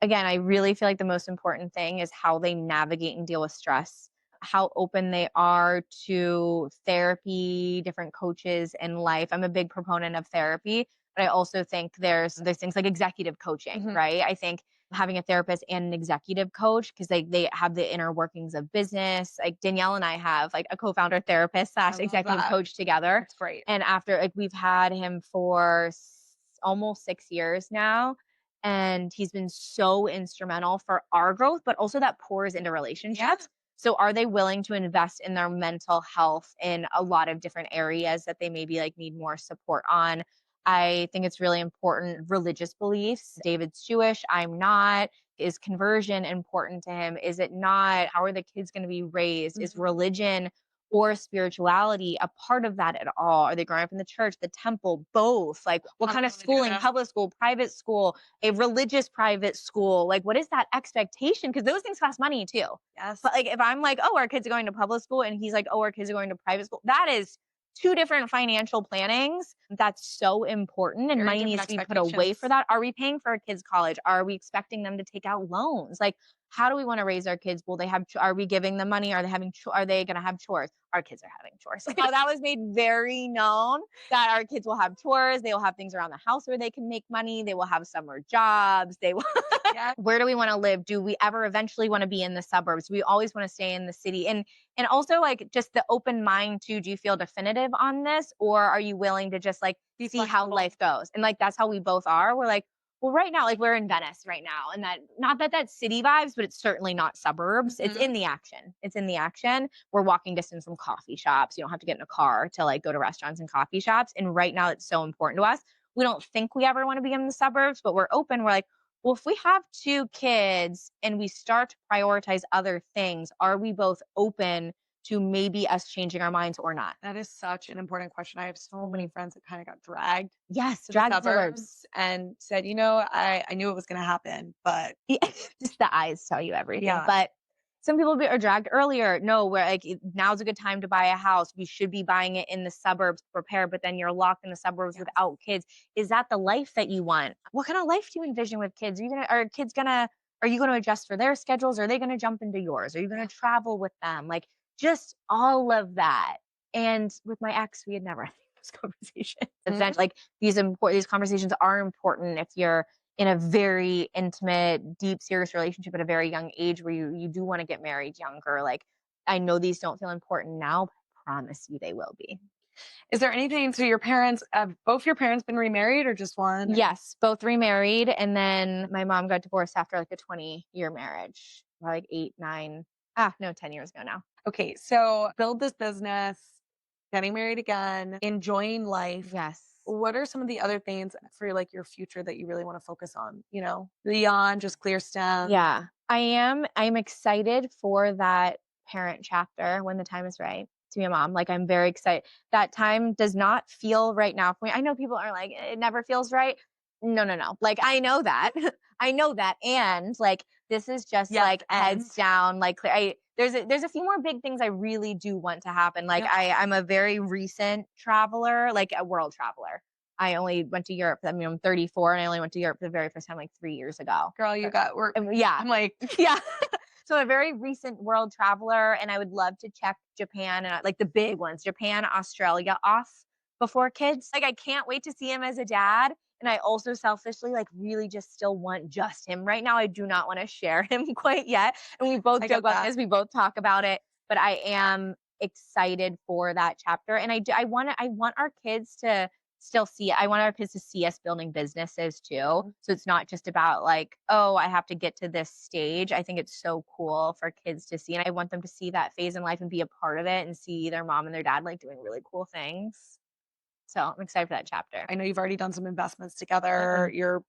again, I really feel like the most important thing is how they navigate and deal with stress, how open they are to therapy, different coaches in life. I'm a big proponent of therapy, but I also think there's things like executive coaching, right? I think having a therapist and an executive coach, because they have the inner workings of business. Like Danielle and I have like a co-founder therapist / executive coach together. That's great. And after like we've had him for almost 6 years now. And he's been so instrumental for our growth, but also that pours into relationships. Yeah. So are they willing to invest in their mental health in a lot of different areas that they maybe like need more support on? I think it's really important. Religious beliefs. David's Jewish. I'm not. Is conversion important to him? Is it not? How are the kids going to be raised? Is religion or spirituality a part of that at all? Are they growing up in the church, the temple, both? Like what kind of schooling, public school, private school, a religious private school? Like what is that expectation? Because those things cost money too. Yes. But like if I'm like, oh, our kids are going to public school and he's like, oh, our kids are going to private school, that is two different financial plannings. That's so important, and Very money different needs to be put away for expectations. that. Are we paying for our kids' college? Are we expecting them to take out loans? Like, how do we want to raise our kids? Will they have? Are we giving them money? Are they having? Are they going to have chores? Our kids are having chores. Now that was made very known that our kids will have chores. They will have things around the house where they can make money. They will have summer jobs. They will. Yeah. Where do we want to live? Do we ever eventually want to be in the suburbs? We always want to stay in the city. And also like just the open mind to, do you feel definitive on this, or are you willing to just like Be see how flexible. life goes? And like that's how we both are. We're like, well, right now, like we're in Venice right now, and that not that that's city vibes, but it's certainly not suburbs. It's in the action. It's in the action. We're walking distance from coffee shops. You don't have to get in a car to like go to restaurants and coffee shops. And right now, it's so important to us. We don't think we ever want to be in the suburbs, but we're open. We're like, well, if we have two kids and we start to prioritize other things, are we both open to maybe us changing our minds or not? That is such an important question. I have so many friends that kind of got dragged Yes, to the drag suburbs and said, I knew it was going to happen, but just the eyes tell you everything. yeah, But some people are dragged earlier. No, where like now's a good time to buy a house. We should be buying it in the suburbs to prepare, but then you're locked in the suburbs yes. without kids. Is that the life that you want? What kind of life do you envision with kids? Are you gonna adjust for their schedules? Are they gonna jump into yours? Are you gonna travel with them? Like just all of that. And with my ex, we had never had those conversations. Essentially, like these conversations are important if you're in a very intimate, deep, serious relationship at a very young age where you do want to get married younger. Like, I know these don't feel important now, but I promise you they will be. Is there anything, so both your parents been remarried or just one? Yes, both remarried. And then my mom got divorced after like a 20-year marriage, like 10 years ago now. Okay, so build this business, getting married again, enjoying life. Yes. What are some of the other things for like your future that you really want to focus on, beyond just Clearstem? Yeah, I am. I'm excited for that parent chapter when the time is right to be a mom. Like, I'm very excited. That time does not feel right now for me. I know people are like, it never feels right. No, no, no. Like, I know that. I know that. And like, this is just Yes, like and heads down. Like, there's a few more big things I really do want to happen. Like, Yep. I'm a very recent traveler, like a world traveler. I only went to Europe. I mean, I'm 34 and I only went to Europe for the very first time like 3 years ago. girl, you got work. Yeah. I'm like, Yeah. So a very recent world traveler, and I would love to check Japan and like the big ones, Japan, Australia off before kids. Like I can't wait to see him as a dad. And I also selfishly like really just still want just him. Right now I do not want to share him quite yet. And we both I joke get about that. this, we both talk about it, but I am excited for that chapter. And I want our kids to still see it. I want our kids to see us building businesses too. So it's not just about like, oh, I have to get to this stage. I think it's so cool for kids to see. And I want them to see that phase in life and be a part of it and see their mom and their dad like doing really cool things. So I'm excited for that chapter. I know you've already done some investments together. You're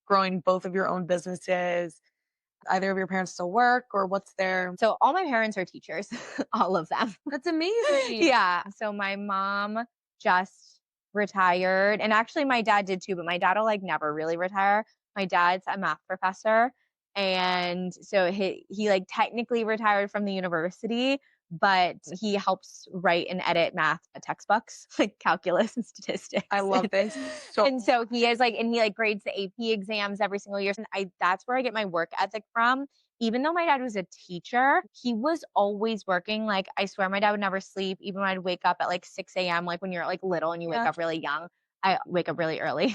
growing both of your own businesses. Either of your parents still work or what's their So all my parents are teachers, all of them. That's amazing. Yeah. So my mom just retired, and actually my dad did too, but my dad will like never really retire. My dad's a math professor, and so he like technically retired from the university, but he helps write and edit math textbooks, like calculus and statistics. I love this. And so he is like, and he like grades the AP exams every single year. And that's where I get my work ethic from. Even though my dad was a teacher, he was always working. Like, I swear my dad would never sleep, even when I'd wake up at like 6 a.m., like when you're like little and you wake up really young. I wake up really early.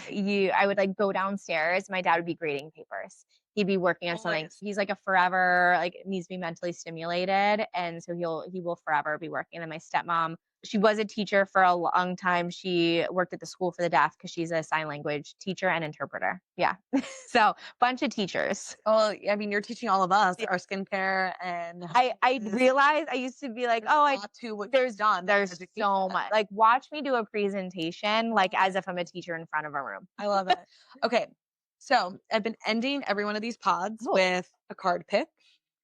I would like go downstairs. My dad would be grading papers. He'd be working on something. He's like a forever, like needs to be mentally stimulated. And so he will forever be working. And my stepmom, she was a teacher for a long time. She worked at the school for the deaf because she's a sign language teacher and interpreter. Yeah. So bunch of teachers. Well, I mean, you're teaching all of us our skincare and I realized I used to be like, there's done. There's so much. Like, watch me do a presentation, like as if I'm a teacher in front of a room. I love it. Okay. So I've been ending every one of these pods with a card pick.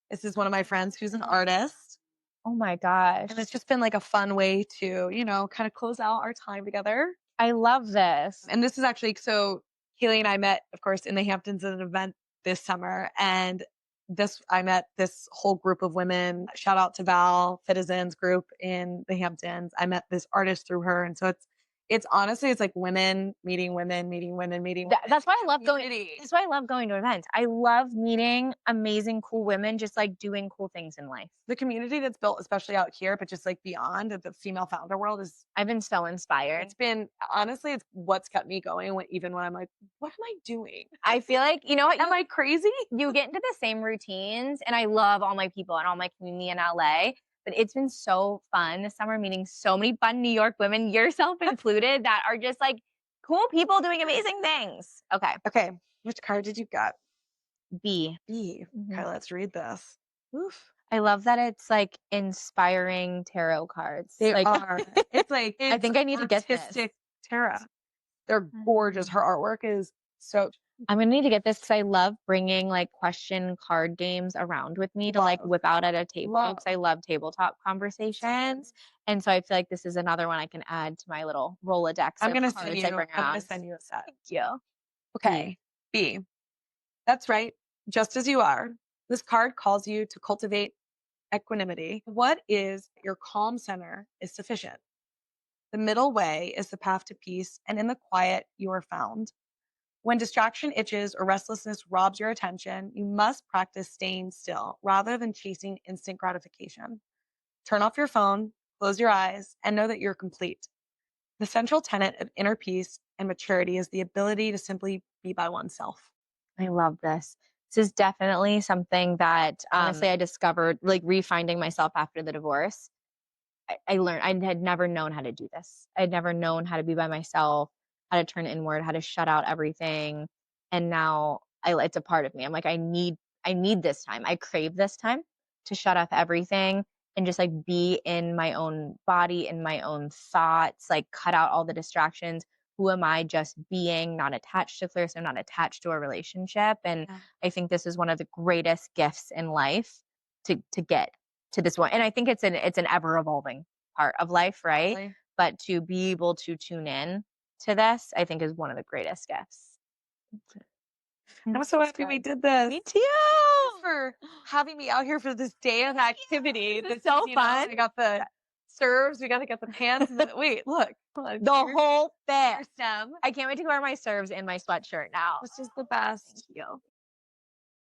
This is one of my friends who's an artist. Oh my gosh. And it's just been like a fun way to, kind of close out our time together. I love this. And this is actually, so Kayleigh and I met, of course, in the Hamptons at an event this summer. And I met this whole group of women. Shout out to Val Citizens group in the Hamptons. I met this artist through her. And so it's honestly, it's like women meeting women, meeting women, meeting women. That's why I love going. Community. That's why I love going to events. I love meeting amazing, cool women, just like doing cool things in life. The community that's built, especially out here, but just like beyond the female founder world is. I've been so inspired. It's been honestly, it's what's kept me going. Even when I'm like, what am I doing? I feel like what? Am I crazy? You get into the same routines, and I love all my people and all my community in LA. But it's been so fun this summer meeting so many fun New York women, yourself included, that are just like cool people doing amazing things. Okay. Okay. Which card did you get? B. B. Okay, let's read this. Oof. I love that it's like inspiring tarot cards. They like, are. It's like I think I need to get this. Artistic tarot. They're gorgeous. Her artwork is so. I'm gonna need to get this because I love bringing like question card games around with me to like whip out at a table because I love tabletop conversations. And so I feel like this is another one I can add to my little Rolodex. I'm gonna send you a set. Thank you. Okay. B. That's right. Just as you are. This card calls you to cultivate equanimity. What is your calm center is sufficient. The middle way is the path to peace, and in the quiet you are found. When distraction itches or restlessness robs your attention, you must practice staying still rather than chasing instant gratification. Turn off your phone, close your eyes, and know that you're complete. The central tenet of inner peace and maturity is the ability to simply be by oneself. I love this. This is definitely something that honestly I discovered, like refinding myself after the divorce. I learned I had never known how to do this. I'd never known how to be by myself, how to turn inward, how to shut out everything. And now it's a part of me. I'm like, I need this time. I crave this time to shut off everything and just like be in my own body, in my own thoughts, like cut out all the distractions. Who am I just being, not attached to Clearstem, not attached to a relationship? And I think this is one of the greatest gifts in life to get to this one. And I think it's an ever evolving part of life, right? Really? But to be able to tune in to this, I think is one of the greatest gifts. I'm so happy we did this. Me too. Thanks for having me out here for this day of activity. This is so fun. We got the serves, we got to get the pants. Wait, look. The whole thing. Clearstem. I can't wait to wear my serves in my sweatshirt now. This is the best. Thank you.